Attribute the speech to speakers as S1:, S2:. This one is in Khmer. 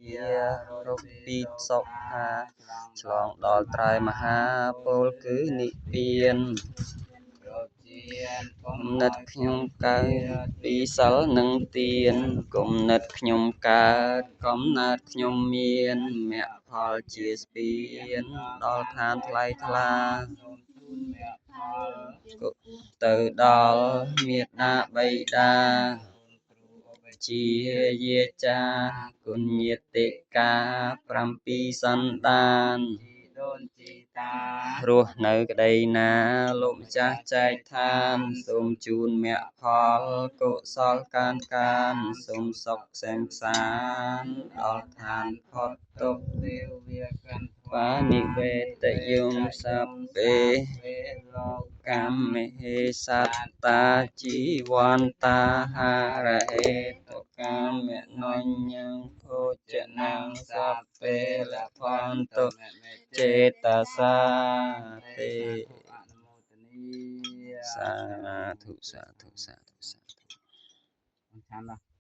S1: យារកពីសុខាឆ្លងដល់ត្រៃមហាពលគឺនិព្វានគំនិតខ្ញុំកើតពីសិលនិងទានគំនិតខ្ញុំកើតកំណើតខ្ញុំមានមគ្គផលជាស្ពានដល់ឋានថ្លៃថ្លាទៅដល់មេត្តាបិតាជាយាចាគុណញាតិកា7សន្តានរស់នៅក្តីណាលោកម្ចាស់ចែកឋានសូមជូនមគ្គផលកុសលកានសូមសុខក្សេមក្សាន្តដល់ឋានផុតទុក្ខបានិវេតយំសព្ពេកម្មមេហេសត្តាជីវន្តាហារហេតុកាមនោញ្ញភោជនាងសព្ពេលភន្តុចេតសាទេសាធុសាធុសាធុសាធុ